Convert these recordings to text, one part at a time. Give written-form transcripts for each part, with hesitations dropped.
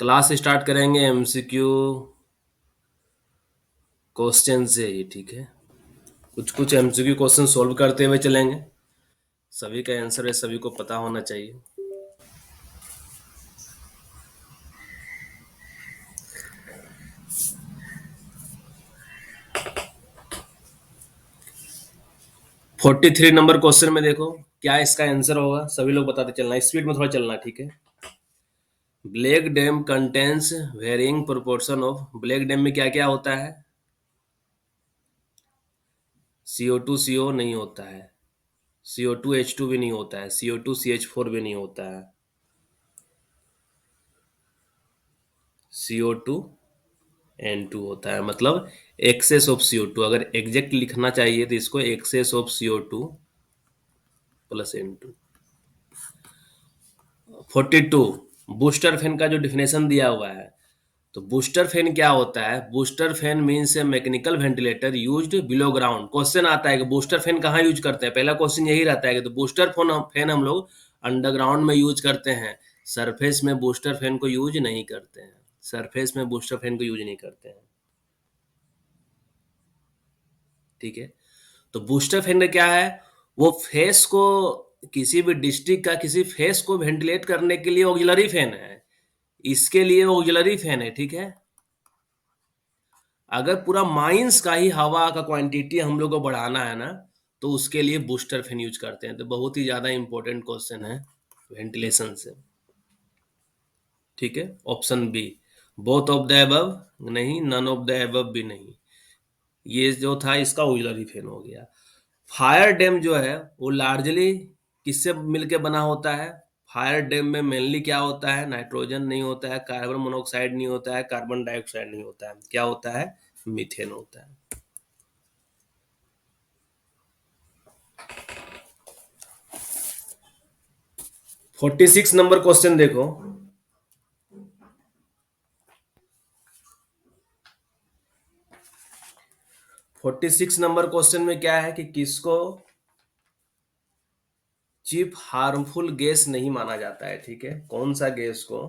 Class start करेंगे MCQ question से ही, ठीक है। कुछ कुछ एमसीक्यू क्वेश्चन सॉल्व करते हुए चलेंगे। सभी का आंसर है, सभी को पता होना चाहिए। 43 नंबर क्वेश्चन में देखो क्या इसका आंसर होगा, सभी लोग बताते चलना, स्पीड में थोड़ा चलना, ठीक है। Blackdamp contains varying proportion of, blackdamp में क्या क्या होता है? CO2 CO नहीं होता है, CO2 H2 भी नहीं होता है, CO2 CH4 भी नहीं होता है, CO2 N2 होता है। मतलब एक्सेस ऑफ CO2, अगर एग्जैक्ट लिखना चाहिए तो इसको excess of CO2 plus N2। 42, booster fan का जो डिफिनेशन दिया हुआ है, तो बूस्टर फैन क्या होता है? Booster fan means a mechanical ventilator used below ground. Question आता है कि बूस्टर फैन कहाँ यूज करते हैं, पहला क्वेश्चन यही रहता है कि तो बूस्टर फैन हम लोग अंडरग्राउंड में यूज करते हैं, सरफेस में बूस्टर फैन को यूज नहीं करते हैं, सरफेस में बूस्टर फैन को यूज नहीं करते हैं, ठीक है। तो बूस्टर फैन क्या है? वो फेस को, किसी भी डिस्ट्रिक्ट का किसी फेस को वेंटिलेट करने के लिए ऑक्सिलरी फैन है, इसके लिए ऑक्सिलरी फैन है, ठीक है। अगर पूरा माइंस का ही हवा का क्वांटिटी हम लोग को बढ़ाना है ना, तो उसके लिए बूस्टर फैन यूज करते हैं। तो बहुत ही ज्यादा इंपॉर्टेंट क्वेश्चन है वेंटिलेशन से, ठीक है। Option B, both of the above नहीं, नन ऑफ द अबव भी नहीं, ये जो था इसका ऑक्सिलरी फैन हो गया। फायर डैम जो है वो लार्जली किससे मिलके बना होता है? फायर डैम में मेनली क्या होता है? नाइट्रोजन नहीं होता है, कार्बन मोनोऑक्साइड नहीं होता है, कार्बन डाइऑक्साइड नहीं होता है, क्या होता है? मीथेन होता है। 46 नंबर क्वेश्चन देखो। 46 नंबर क्वेश्चन में क्या है कि किसको चीफ हार्मफुल गैस नहीं माना जाता है, ठीक है। कौन सा गैस को?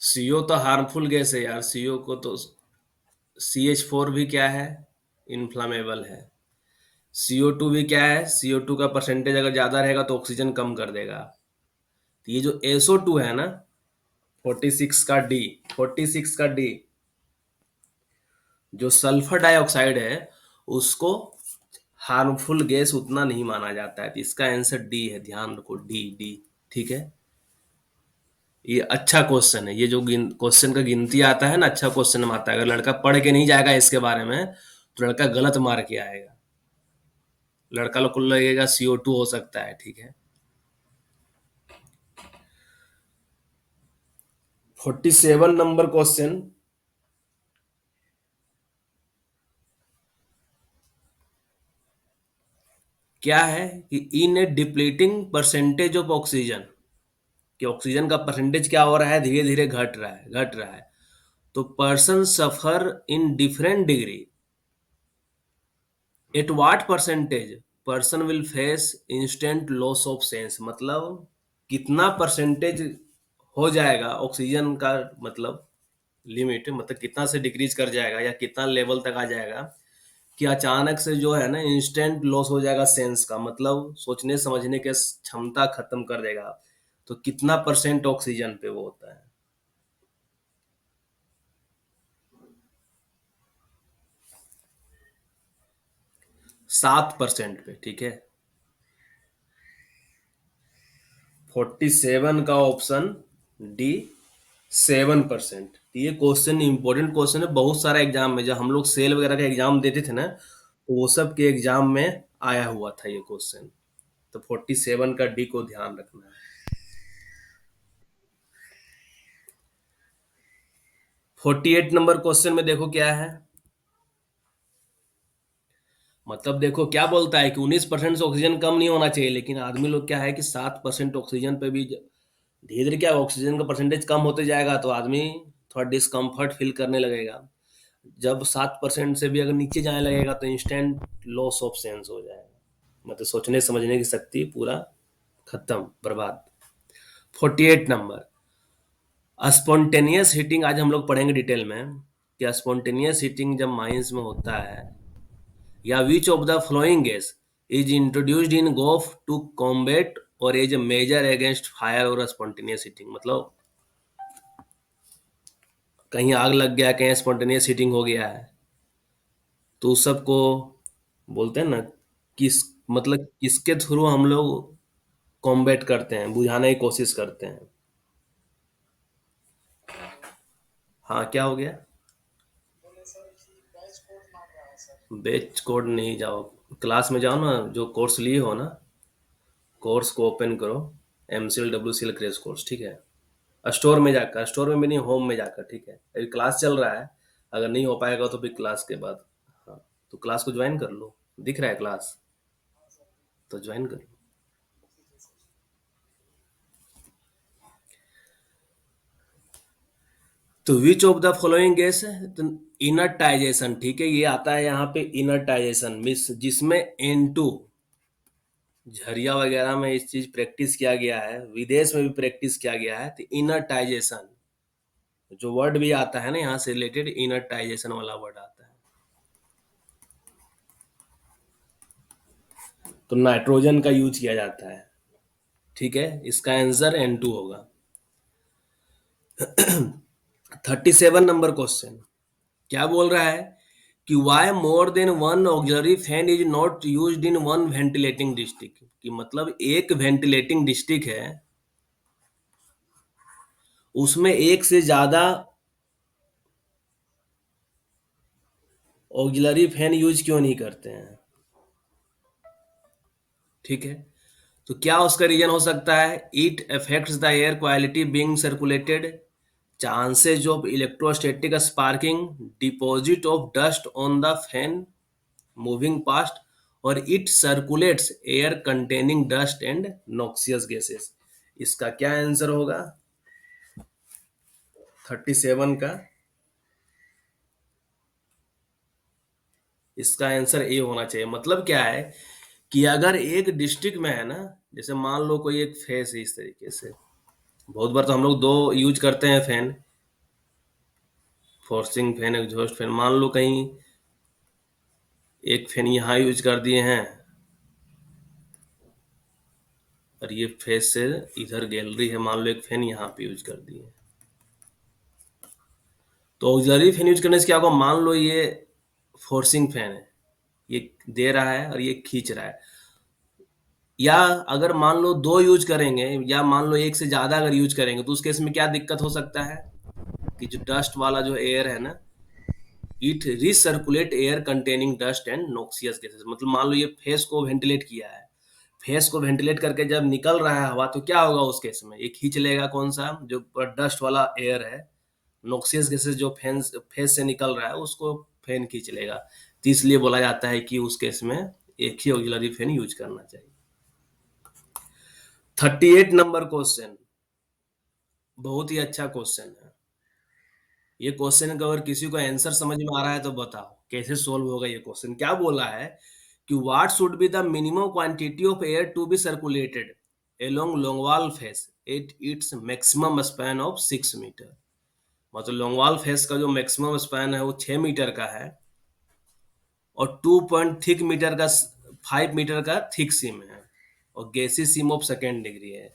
सीओ तो हार्मफुल गैस है यार, सीओ को तो, CH4 भी क्या है? इन्फ्लामेबल है। CO2 भी क्या है? CO2 का परसेंटेज अगर ज्यादा रहेगा तो ऑक्सीजन कम कर देगा। तो ये जो SO2 है ना, 46 का डी, 46 का डी, जो सल्फर डाइऑक्साइड है, उसको हार्मफुल गैस उतना नहीं माना जाता है। तो इसका आंसर डी है, ध्यान रखो, डी डी, ठीक है। ये अच्छा क्वेश्चन है, ये जो क्वेश्चन का गिनती आता है ना, अच्छा क्वेश्चन में आता है। अगर लड़का पढ़ के नहीं जाएगा इसके बारे में तो लड़का गलत मार के आएगा, लड़का लोग को लगेगा CO2 हो सकता है, ठीक है। 47 नंबर क्वेश्चन क्या है कि इन ए डिप्लीटिंग परसेंटेज ऑफ ऑक्सीजन, कि ऑक्सीजन का परसेंटेज क्या हो रहा है? धीरे धीरे घट रहा है, घट रहा है। तो person suffer in different degree, at what percentage person will face instant loss of sense. मतलब कितना परसेंटेज हो जाएगा ऑक्सीजन का, मतलब लिमिट, मतलब कितना से डिक्रीज कर जाएगा या कितना लेवल तक आ जाएगा कि अचानक से जो है ना इंस्टेंट लॉस हो जाएगा सेंस का, मतलब सोचने समझने के क्षमता खत्म कर देगा। तो कितना परसेंट ऑक्सीजन पे वो होता है? 7% पे, ठीक है। 47 का ऑप्शन डी, 7%। ये क्वेश्चन इंपॉर्टेंट क्वेश्चन है, बहुत सारा एग्जाम में, जब हम लोग सेल वगैरह का एग्जाम देते थे ना, तो वो सब के एग्जाम में आया हुआ था ये क्वेश्चन। तो 47 का डी को ध्यान रखना है। 48 नंबर क्वेश्चन में देखो क्या है। मतलब देखो क्या बोलता है कि 19% से ऑक्सीजन कम नहीं होना चाहिए, लेकिन आदमी लोग क्या है कि 7% ऑक्सीजन पे भी धीरे धीरे क्या ऑक्सीजन का परसेंटेज कम होते जाएगा तो आदमी थोड़ा डिस्कम्फर्ट फील करने लगेगा। जब 7% से भी अगर नीचे जाने लगेगा तो इंस्टेंट लॉस ऑफ सेंस हो जाएगा। मतलब सोचने समझने की शक्ति पूरा खत्म, बर्बाद। 48 नंबर, स्पॉन्टेनियस हीटिंग। आज हम लोग पढ़ेंगे डिटेल में कि स्पॉन्टेनियस हीटिंग जब माइंस में होता है, या which of the following gas is introduced in goaf to combat or as a measure against fire or spontaneous heating. मतलब कहीं आग लग गया, कहीं स्पॉन्टेनियस हीटिंग हो गया है, तो उस सबको बोलते हैं ना, किस मतलब किसके थ्रू हम लोग कॉम्बैट करते हैं, बुझाने की कोशिश करते हैं। हाँ, क्या हो गया? बैच कोड नहीं, जाओ क्लास में, जाओ ना, जो कोर्स लिए हो ना, कोर्स को ओपन करो, एमसीएल डब्ल्यूसीएल क्रैश कोर्स, ठीक है। स्टोर में जाकर, स्टोर में भी नहीं, होम में जाकर, ठीक है। अभी क्लास चल रहा है, अगर नहीं हो पाएगा तो फिर क्लास के बाद, हाँ, तो क्लास को ज्वाइन कर लो। दिख रहा है क्लास? तो ज्वाइन कर लो। तो विच ऑफ द फॉलोइंग गैस है, तो इनर्टाइजेशन, ठीक है, ये आता है यहाँ पे इनर्टाइजेशन मिस, जिसमें N2, झरिया वगैरह में इस चीज प्रैक्टिस किया गया है, विदेश में भी प्रैक्टिस किया गया है। तो इनर्टाइजेशन जो वर्ड भी आता है ना, यहाँ से रिलेटेड इनर्टाइजेशन वाला वर्ड आता है। तो नाइट्रोजन का यूज किया जाता है, ठीक है। इसका आंसर N2 होगा। 37 नंबर क्वेश्चन क्या बोल रहा है कि why more than one auxiliary fan is not used in one ventilating district. कि मतलब एक वेंटिलेटिंग डिस्ट्रिक्ट है, उसमें एक से ज्यादा ऑक्सिलरी फैन यूज क्यों नहीं करते हैं, ठीक है। तो क्या उसका रीजन हो सकता है? It affects the air quality being circulated, chances of electrostatic sparking, deposit of dust on the fan moving past, और it circulates air containing dust and noxious gases. इसका क्या आंसर होगा 37 का? इसका आंसर ए होना चाहिए। मतलब क्या है कि अगर एक डिस्ट्रिक्ट में है ना, जैसे मान लो कोई एक फेस है इस तरीके से, बहुत बार तो हम लोग दो यूज करते हैं fan, forcing fan, exhaust fan. मान लो कहीं एक फैन यहाँ यूज कर दिए हैं, और ये फेस से इधर गैलरी है, मान लो एक फैन यहाँ पे यूज कर दिए, तो ऑक्सिलरी फैन यूज करने से क्या होगा? मान लो ये फोर्सिंग फैन है, ये दे रहा है और ये खींच रहा है। या अगर मान लो दो यूज करेंगे, या मान लो एक से ज्यादा अगर यूज करेंगे, तो उस केस में क्या दिक्कत हो सकता है कि जो डस्ट वाला जो एयर है ना, it recirculate air containing dust and noxious gases. मतलब मान लो ये फेस को वेंटिलेट किया है, फेस को वेंटिलेट करके जब निकल रहा है हवा, तो क्या होगा उस केस में? ये खींच लेगा कौन सा, जो डस्ट वाला एयर है, नॉक्सियस गैसेस जो फैन फेस से निकल रहा है उसको फैन खींच लेगा। तो इसलिए बोला जाता है कि उस केस में एक ही ऑक्सिलरी फैन यूज करना चाहिए। 38 नंबर क्वेश्चन बहुत ही अच्छा क्वेश्चन है। ये क्वेश्चन का अगर किसी को आंसर समझ में आ रहा है तो बताओ कैसे सोल्व होगा ये क्वेश्चन। क्या बोला है कि what should be the minimum quantity of air to be circulated along longwall face at its maximum span of 6 metre. मतलब लॉन्गवाल फेस का जो मैक्सिमम स्पैन है वो 6 मीटर का है, और 2.3 मीटर का, 5 मीटर का थिक सीम है, और गैसी सीम ऑफ सेकेंड डिग्री है।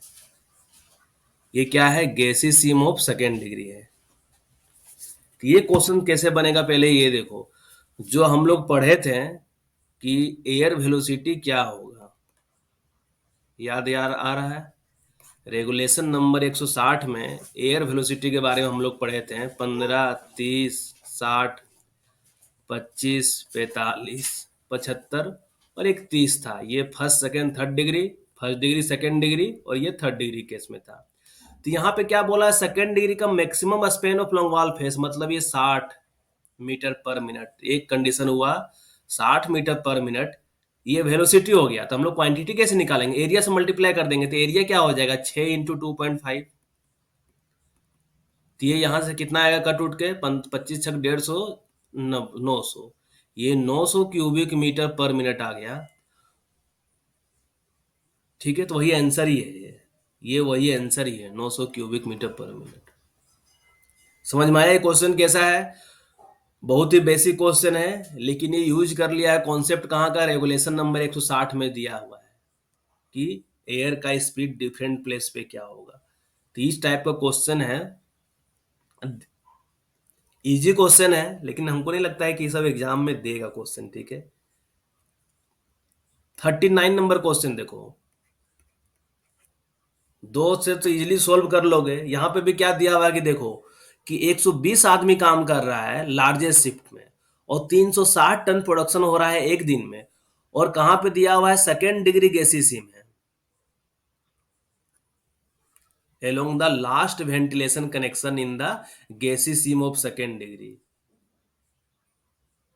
ये क्या है? गैसी सीम ऑफ सेकेंड डिग्री है। तो ये क्वेश्चन कैसे बनेगा, पहले ये देखो। जो हम लोग पढ़े थे कि एयर वेलोसिटी क्या होगा, याद यार आ रहा है? रेगुलेशन नंबर 160 में एयर वेलोसिटी के बारे में हम लोग पढ़े थे, 15, 30, 60, 25, 45, 75 और एक 30 था। ये first second third degree, first degree second degree, और ये थर्ड डिग्री केस में था। तो यहाँ पे क्या बोला है? सेकेंड डिग्री का मैक्सिमम स्पेन ऑफ लॉन्गवाल फेस, मतलब ये 60 मीटर पर मिनट। एक कंडीशन हुआ 60 मीटर पर मिनट, ये वेलोसिटी हो गया। तो हम लोग क्वांटिटी कैसे निकालेंगे? एरिया से मल्टीप्लाई कर देंगे, तो एरिया क्या हो जाएगा? 6 × 2.5। तो ये यहाँ से कितना आएगा कट उठ के? 25 छक 150, 900। ये 900 क्यूबिक मीटर पर मिनट आ गया। ठीक है, तो वही आंसर ही है ये वही आंसर ही है, 900 क्यूबिक मीटर पर मिनट। समझ में आया ये क्वेश्चन कैसा है? बहुत ही बेसिक क्वेश्चन है, लेकिन ये यूज कर लिया है कॉन्सेप्ट कहाँ का, रेगुलेशन नंबर 160 में दिया हुआ है कि एयर का स्पीड डिफरेंट प्लेस पे क्या होगा। तो इस टाइप का क्वेश्चन है, इजी क्वेश्चन है, लेकिन हमको नहीं लगता है कि सब एग्जाम में देगा क्वेश्चन। ठीक है, 39 नंबर क्वेश्चन देखो, दो से तो इजीली सोल्व कर लोगे। यहाँ पे भी क्या दिया हुआ है कि देखो कि 120 आदमी काम कर रहा है लार्जेस्ट शिफ्ट में, और 360 टन प्रोडक्शन हो रहा है एक दिन में, और कहाँ पे दिया हुआ है, सेकेंड डिग्री गैसीय में, along the last ventilation connection in the gaseous seam of second degree।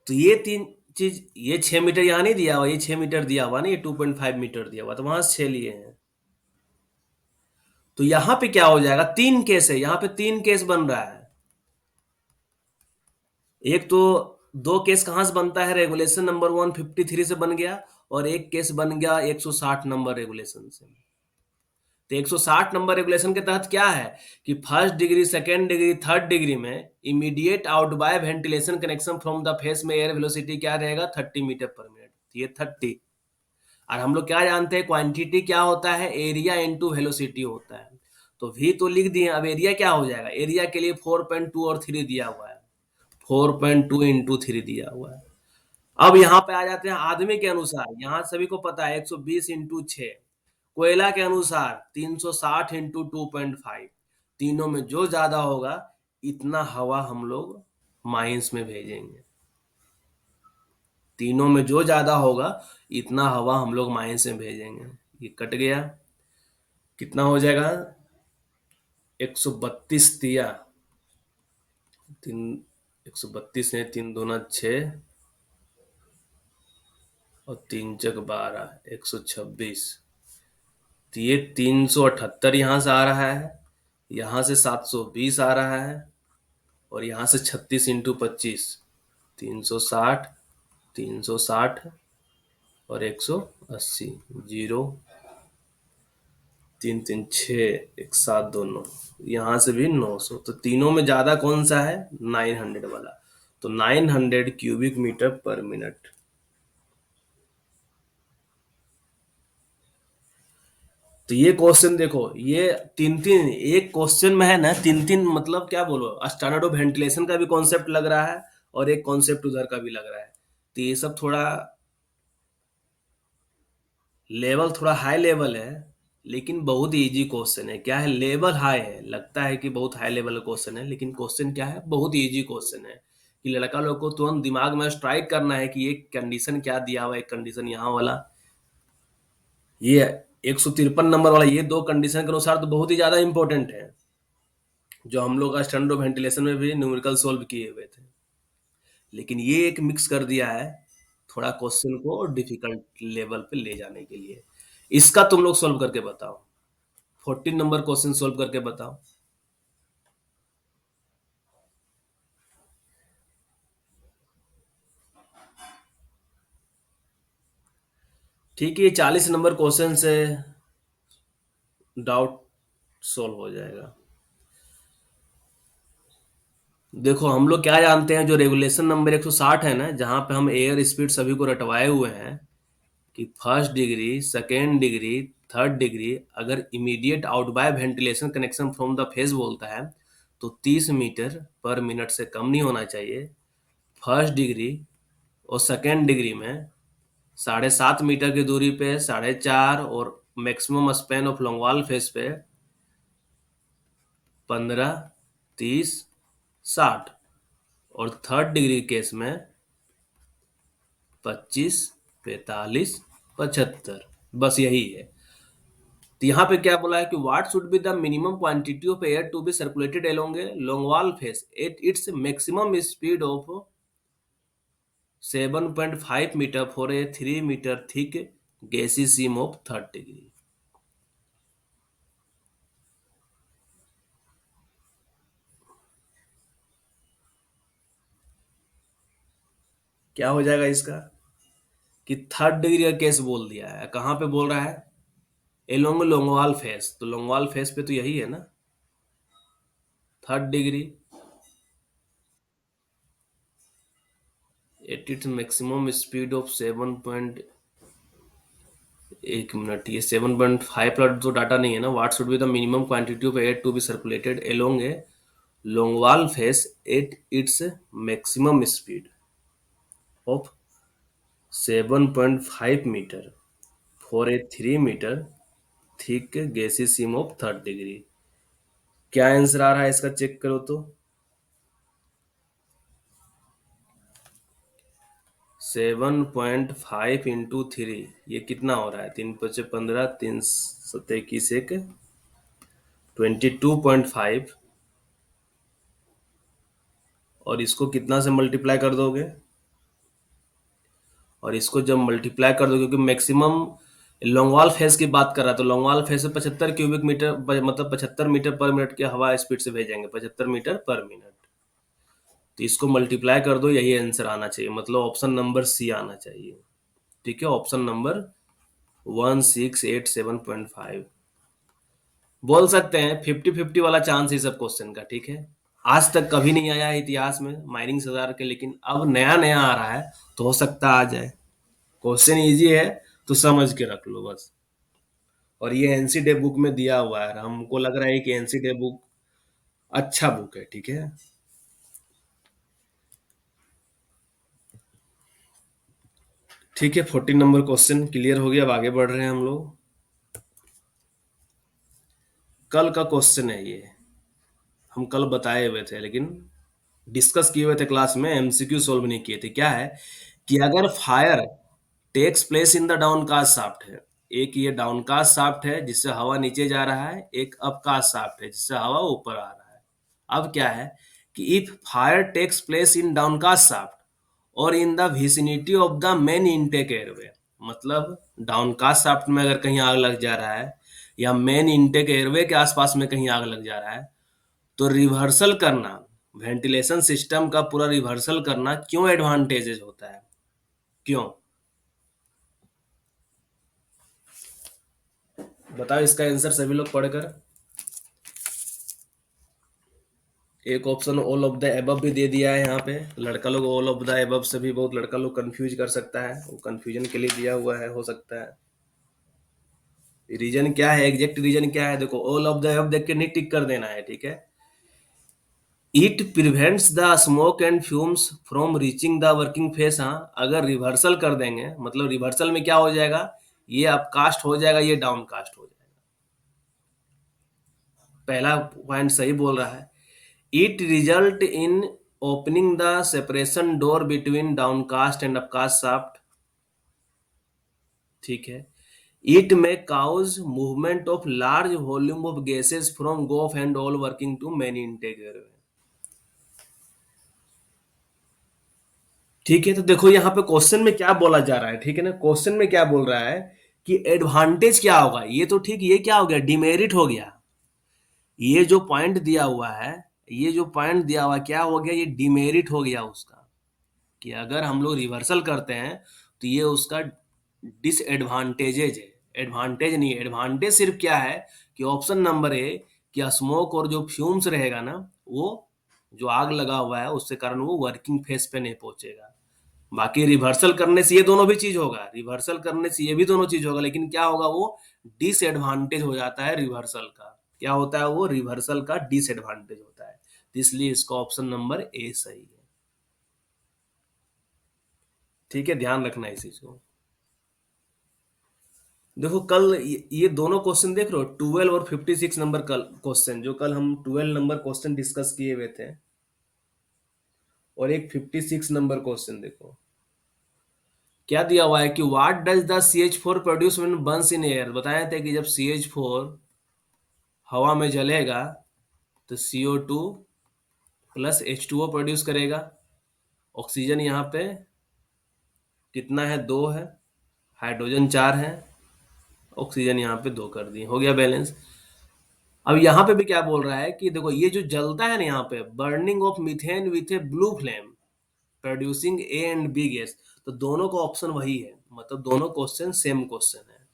तो ये तीन चीज, ये 6 मीटर यहाँ नहीं दिया हुआ, ये 6 मीटर दिया हुआ ना, ये 2.5 मीटर दिया हुआ, तो वहां से 6 लिए हैं। तो यहां पे क्या हो जाएगा, तीन केस है, यहाँ पे तीन केस बन रहा है। एक तो दो केस कहां से बनता है, रेगुलेशन नंबर 153 से बन गया, और एक केस बन गया 160 नंबर रेगुलेशन से। तो 160 नंबर रेगुलेशन के तहत क्या है कि first degree, second degree, third degree में immediate outbye ventilation connection from the face में एयर वेलोसिटी क्या रहेगा, 30 मीटर पर मिनट। ये 30। और हम लोग क्या जानते हैं, क्वांटिटी क्या होता है, एरिया इनटू वेलोसिटी होता है। तो भी तो लिख दिए, अब एरिया क्या हो जाएगा, एरिया के लिए 4.2 और 3 दिया हुआ है, 4.2 इंटू 3 दिया हुआ है। अब यहाँ पे आ जाते हैं आदमी के अनुसार, यहाँ सभी को पता है 120 इंटू 6। कोयला के अनुसार 360 इंटू 2.5। तीनों में जो ज्यादा होगा इतना हवा हम लोग माइंस में भेजेंगे। तीनों में जो ज्यादा होगा इतना हवा हम लोग माइंस में भेजेंगे। ये कट गया, कितना हो जाएगा, 132 दिया, तीन, 132 है, तीन दूना 6 और तीन चक 12, 126। तो ये 378 यहाँ से आ रहा है, यहाँ से 720 आ रहा है, और यहाँ से 36 इंटू 25, 360, 360 और 180, जीरो, तीन तीन छः, एक सात, दोनों, यहाँ से भी 900। तो तीनों में ज्यादा कौन सा है, 900 वाला। तो 900 क्यूबिक मीटर पर मिनट। तो ये क्वेश्चन देखो, ये तीन तीन एक क्वेश्चन में है ना, तीन तीन मतलब क्या बोलो, स्टैंडर्ड ऑफ वेंटिलेशन का भी कॉन्सेप्ट लग रहा है, और एक कॉन्सेप्ट उधर का भी लग रहा है। तो ये सब थोड़ा लेवल, थोड़ा हाई लेवल है, लेकिन बहुत इजी क्वेश्चन है। क्या है, लेवल हाई है, लगता है कि बहुत हाई लेवल का क्वेश्चन है, लेकिन क्वेश्चन क्या है, बहुत इजी क्वेश्चन है। कि लड़का लोग को तुरंत दिमाग में स्ट्राइक करना है कि ये कंडीशन क्या दिया हुआ है, एक कंडीशन यहाँ वाला, ये 153 नंबर वाला, ये दो कंडीशन के अनुसार तो बहुत ही ज्यादा इंपॉर्टेंट है, जो हम लोग का स्टैंडर्ड ऑफ वेंटिलेशन में भी न्यूमेरिकल सोल्व किए हुए थे। लेकिन ये एक मिक्स कर दिया है थोड़ा क्वेश्चन को डिफिकल्ट लेवल पे ले जाने के लिए। इसका तुम लोग सोल्व करके बताओ, 14 नंबर क्वेश्चन सोल्व करके बताओ। ठीक है, ये 40 नंबर क्वेश्चन से डाउट सोल्व हो जाएगा। देखो हम लोग क्या जानते हैं, जो रेगुलेशन नंबर 160 है ना, जहां पे हम एयर स्पीड सभी को रटवाए हुए हैं कि first degree, second degree, third degree, अगर immediate outbye ventilation connection from the face बोलता है तो 30 मीटर पर मिनट से कम नहीं होना चाहिए। फर्स्ट डिग्री और सेकेंड डिग्री में 7.5 मीटर की दूरी पे 4.5, और मैक्सिमम स्पेन ऑफ लॉन्गवाल फेस पे 15, 30, 60, और थर्ड डिग्री केस में 25, 45, 75। बस यही है। तो यहाँ पे क्या बोला है कि what should be the minimum quantity of air to be circulated along a longwall face at its maximum speed of 7.5 metre for a 3 metre thick gassy seam of 30 degree. क्या हो जाएगा इसका, कि थर्ड डिग्री का case बोल दिया है, कहाँ पे बोल रहा है, एलोंग लोंगवाल फेस, तो लोंगवाल फेस पे तो यही है ना, 3rd degree. Eight its maximum speed of 7 एक मिनट, ये 7.5 प्लॉट तो डाटा नहीं है ना। What should be the minimum quantity of air to be circulated along a longwall face at its maximum speed of 7.5 metre for a 3 metre thick gassy seam of 3rd degree. क्या answer आ रहा है इसका, check करो तो। 7.5 into 3, ये कितना हो रहा है, 3 × 5 = 15, 3 × 7 = 21, 22.5। और इसको कितना से मल्टीप्लाई कर दोगे, और इसको जब मल्टीप्लाई कर दो, क्योंकि मैक्सिमम लॉन्गवाल फेज की बात कर रहा है, तो लॉन्गवाल फेज से 75 क्यूबिक मीटर मतलब 75 मीटर पर मिनट की हवा स्पीड से भेजेंगे, 75 मीटर पर मिनट। तो इसको मल्टीप्लाई कर दो, यही आंसर आना चाहिए, मतलब ऑप्शन नंबर सी आना चाहिए। ठीक है, ऑप्शन नंबर 1687.5। बोल सकते हैं 50-50 वाला चांस है सब क्वेश्चन का। ठीक है, आज तक कभी नहीं आया है इतिहास में माइनिंग से हजार के, लेकिन अब नया नया आ रहा है, तो हो सकता है आ जाए। क्वेश्चन इजी है, तो समझ के रख लो बस। और ये एनसीडे बुक में दिया हुआ है, हमको लग रहा है कि एनसीडे बुक अच्छा बुक है। ठीक है, ठीक है, 14 नंबर क्वेश्चन क्लियर हो गया। अब आगे बढ़ रहे हैं हम लोग। कल का क्वेश्चन है ये, हम कल बताए हुए थे, लेकिन डिस्कस किए हुए थे क्लास में, एमसीक्यू सोल्व नहीं किए थे। क्या है कि अगर fire takes place in the downcast shaft है, एक ये डाउनकास्ट शाफ्ट है जिससे हवा नीचे जा रहा है, एक अपकास्ट शाफ्ट है जिससे हवा ऊपर आ रहा है। अब क्या है कि if fire takes place in downcast shaft और in the vicinity of the main intake airway, मतलब डाउनकास्ट शाफ्ट में अगर कहीं आग लग जा रहा है, या मेन इनटेक एयरवे के आसपास में कहीं आग लग जा रहा है, तो रिवर्सल करना, वेंटिलेशन सिस्टम का पूरा रिवर्सल करना क्यों एडवांटेजेस होता है, क्यों? बताओ इसका आंसर सभी लोग पढ़कर। एक option all of the above भी दे दिया है यहाँ पे। लड़का लोग ऑल ऑफ द एबव से भी बहुत लड़का लोग कंफ्यूज कर सकता है, वो कंफ्यूजन के लिए दिया हुआ है, हो सकता है। रीजन क्या है, एग्जैक्ट रीजन क्या है, देखो ऑल ऑफ द एबव देख के नहीं टिक कर देना है। ठीक है, it prevents the smoke and fumes from reaching the working face. हाँ, अगर रिवर्सल कर देंगे, मतलब रिवर्सल में क्या हो जाएगा, ये अपकास्ट हो जाएगा, ये डाउनकास्ट हो जाएगा। पहला पॉइंट सही बोल रहा है। It result in opening the separation door between downcast and upcast shaft. ठीक है, it may cause movement of large volume of gases from goaf and all working to many intake airway. ठीक है, तो देखो यहाँ पे क्वेश्चन में क्या बोला जा रहा है। ठीक है ना, क्वेश्चन में क्या बोल रहा है कि एडवांटेज क्या होगा, ये तो ठीक, ये क्या हो गया, डिमेरिट हो गया। ये जो पॉइंट दिया हुआ है, ये जो पॉइंट दिया हुआ क्या हो गया, ये डिमेरिट हो गया उसका, कि अगर हम लोग रिवर्सल करते हैं तो ये उसका डिसएडवांटेजेज है। एडवांटेज नहीं, एडवांटेज सिर्फ क्या है कि ऑप्शन नंबर ए, कि स्मोक और जो फ्यूम्स रहेगा ना, वो जो आग लगा हुआ है उसके कारण वो वर्किंग फेस पे नहीं पहुंचेगा। बाकी रिवर्सल करने से ये दोनों भी चीज होगा, रिवर्सल करने से ये भी दोनों चीज होगा, लेकिन क्या होगा, वो डिसएडवांटेज हो जाता है रिवर्सल का। क्या होता है, वो रिवर्सल का डिसएडवांटेज होता है। तो इसलिए इसका ऑप्शन नंबर ए सही है। ठीक है, ध्यान रखना इस चीज को। देखो कल ये दोनों क्वेश्चन देख रहे हो, 12 और 56 नंबर कल क्वेश्चन, जो कल हम 12 नंबर क्वेश्चन डिस्कस किए हुए थे, और एक 56 नंबर क्वेश्चन देखो क्या दिया हुआ है कि what does the CH4 produce when Burns in air. बताया था कि जब CH4 हवा में जलेगा तो CO2 + H2O प्रोड्यूस करेगा। ऑक्सीजन यहाँ पे कितना है, 2 है, हाइड्रोजन 4 है, ऑक्सीजन यहाँ पे 2 कर दिए, हो गया बैलेंस। अब यहाँ पे भी क्या बोल रहा है कि देखो ये जो जलता है ना, यहाँ पे burning of methane with a blue flame producing A and B gas, तो दोनों का ऑप्शन वही है, मतलब दोनों क्वेश्चन सेम क्वेश्चन है।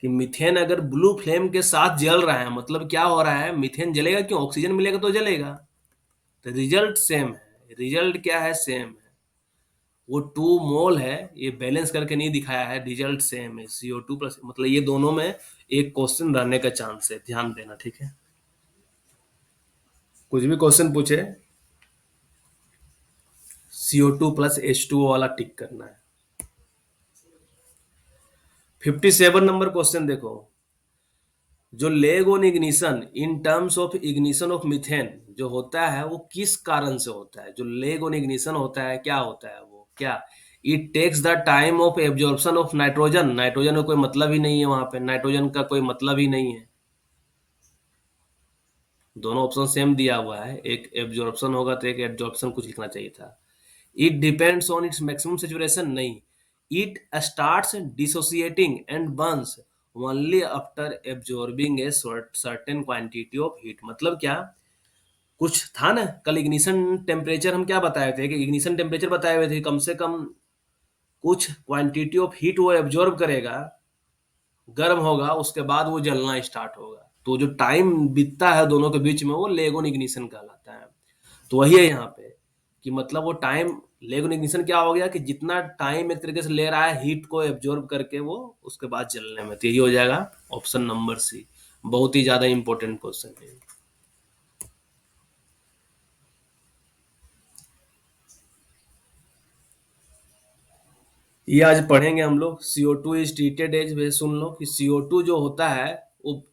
कि मीथेन अगर ब्लू फ्लेम के साथ जल रहा है, मतलब क्या हो रहा है, मीथेन जलेगा क्यों, ऑक्सीजन मिलेगा तो जलेगा। तो रिजल्ट सेम है, रिजल्ट क्या है, सेम है। वो 2 मोल है, ये बैलेंस करके नहीं दिखाया है, रिजल्ट सेम है, CO2 प्लस, मतलब ये दोनों में एक क्वेश्चन रहने का चांस है, ध्यान देना, ठीक है। कुछ भी क्वेश्चन पूछे, CO2 प्लस H2O वाला टिक करना है। 57 नंबर क्वेश्चन देखो, जो leg on ignition in terms of ignition of methane जो होता है वो किस कारण से होता है, जो लेग ऑन इग्निशन होता है क्या होता है वो, क्या it takes the time of absorption of nitrogen, nitrogen का कोई मतलब ही नहीं है, वहां पे नाइट्रोजन का कोई मतलब ही नहीं है। दोनों ऑप्शन सेम दिया हुआ है, एक एब्जॉर्प्शन होगा तो एक एब्जॉर्प्शन कुछ लिखना चाहिए था। It depends on its maximum saturation, नहीं, it starts dissociating and burns only after absorbing a certain quantity of heat, मतलब क्या, कुछ था ना कल इग्निशन टेम्परेचर हम क्या बताए थे, कि इग्निशन टेम्परेचर बताए हुए थे, कम से कम कुछ क्वांटिटी ऑफ हीट वो एब्जॉर्ब करेगा, गर्म होगा, उसके बाद वो जलना स्टार्ट होगा। तो जो टाइम बीतता है दोनों के बीच में वो लेगोन इग्निशन कहलाता है। तो वही है यहाँ पे, कि मतलब वो टाइम, लेगोन इग्निशन क्या हो गया, कि जितना टाइम एक तरीके से ले रहा है हीट को एब्जॉर्ब करके वो उसके बाद जलने में, तो यही हो जाएगा ऑप्शन नंबर सी। बहुत ही ज्यादा इंपॉर्टेंट क्वेश्चन है। ये आज पढ़ेंगे हम लोग, CO2 इज ट्रीटेड एज, वे सुन लो कि CO2 जो होता है वो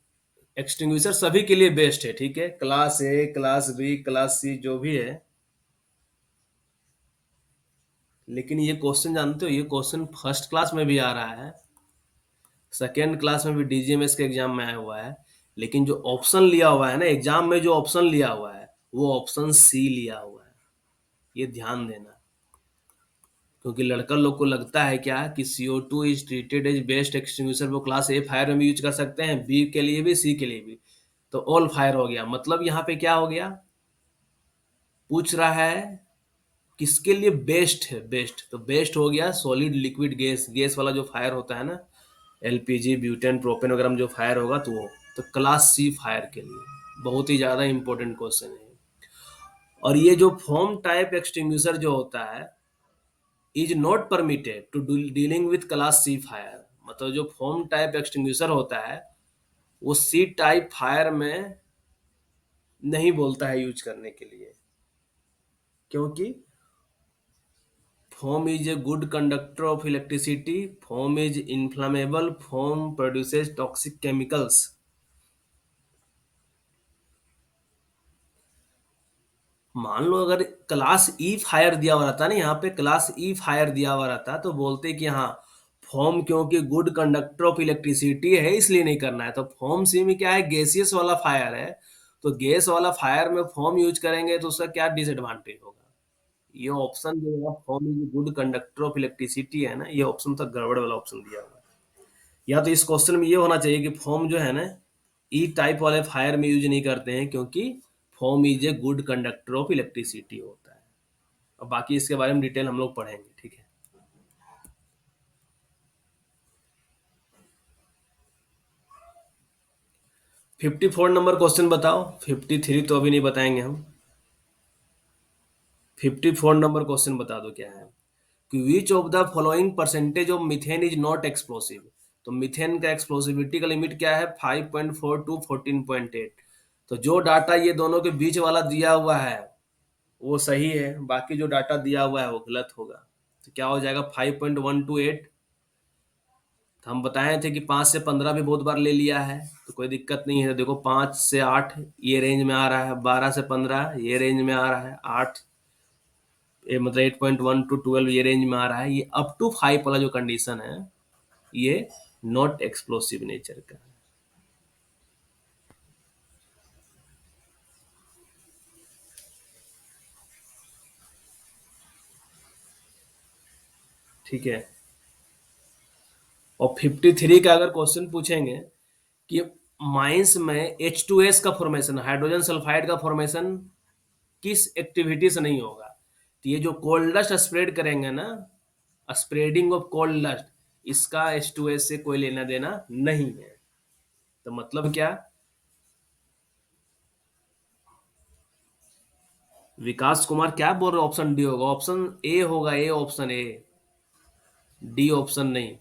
एक्सटिंग्विशर सभी के लिए बेस्ट है, ठीक है, class A, class B, class C जो भी है। लेकिन ये क्वेश्चन जानते हो, ये क्वेश्चन फर्स्ट क्लास में भी आ रहा है, सेकेंड क्लास में भी DGMS के एग्जाम में आया हुआ है। लेकिन जो ऑप्शन लिया हुआ है ना एग्जाम में, जो ऑप्शन लिया हुआ है वो ऑप्शन सी लिया हुआ है, ये ध्यान देना। क्योंकि लड़का लोग को लगता है क्या कि CO2 is treated as best extinguisher, वो क्लास ए फायर में भी यूज कर सकते हैं, बी के लिए भी, सी के लिए भी। तो ऑल फायर हो गया, मतलब यहाँ पे क्या हो गया, पूछ रहा है किसके लिए बेस्ट है, बेस्ट तो बेस्ट हो गया सॉलिड लिक्विड गैस, गैस वाला जो फायर होता है ना, LPG ब्यूटेन प्रोपेन वगैरह में जो फायर होगा तो वो, तो क्लास सी फायर के लिए। बहुत ही ज्यादा इंपॉर्टेंट क्वेश्चन है। और ये जो फोम टाइप एक्सटिंग्विशर जो होता है is not permitted to dealing with class C fire, मतलब जो फोम टाइप एक्सटिंग्विशर होता है वो सी टाइप फायर में नहीं बोलता है यूज करने के लिए, क्योंकि foam is a good conductor of electricity, foam is inflammable, foam produces toxic chemicals। मान लो अगर क्लास ई फायर दिया हुआ रहता ना, यहाँ पे क्लास ई फायर दिया हुआ रहता तो बोलते कि हाँ फोम क्योंकि गुड कंडक्टर ऑफ इलेक्ट्रिसिटी है इसलिए नहीं करना है। तो फोम सी में क्या है, गैसियस वाला फायर है, तो गैस वाला फायर में फोम यूज करेंगे तो उसका क्या डिसएडवांटेज होगा। ये ऑप्शन जो है foam is good conductor of electricity है ना, ये ऑप्शन तो गड़बड़ वाला ऑप्शन दिया हुआ है। या तो इस क्वेश्चन में ये होना चाहिए कि फोम जो है ना ई टाइप वाले फायर में यूज नहीं करते हैं, क्योंकि foam is a good conductor of electricity होता है। अब बाकी इसके बारे में डिटेल हम लोग पढ़ेंगे, ठीक है। 54 नंबर क्वेश्चन बताओ, 53 तो अभी नहीं बताएंगे हम। 54 नंबर क्वेश्चन बता दो क्या है, कि विच of the following percentage of methane is not explosive. तो मीथेन का एक्सप्लोसिविटी का लिमिट क्या है, 5.4 टू 14.8। तो जो डाटा ये दोनों के बीच वाला दिया हुआ है वो सही है, बाकी जो डाटा दिया हुआ है वो गलत होगा। तो क्या हो जाएगा, 5.1 to 8। तो हम बताए थे कि 5 से 15 भी बहुत बार ले लिया है, तो कोई दिक्कत नहीं है। देखो 5 से 8 ये रेंज में आ रहा है, 12 से 15 ये रेंज में आ रहा है, 8 ये मतलब 8.1 to 12 ये रेंज में आ रहा है। ये अप टू 5 वाला जो कंडीशन है ये नॉट एक्सप्लोसिव नेचर का है। ठीक है। और 53 का अगर क्वेश्चन पूछेंगे कि माइंस में H2S का फॉर्मेशन, हाइड्रोजन सल्फाइड का फॉर्मेशन किस एक्टिविटी से नहीं होगा, तो ये जो कोल्ड डस्ट स्प्रेड करेंगे ना, स्प्रेडिंग ऑफ कोल्ड डस्ट, इसका H2S से कोई लेना देना नहीं है। तो मतलब क्या? विकास कुमार क्या बोल रहे हो? ऑप्शन डी होगा, ऑप्शन ए होगा, A option A, D option नहीं।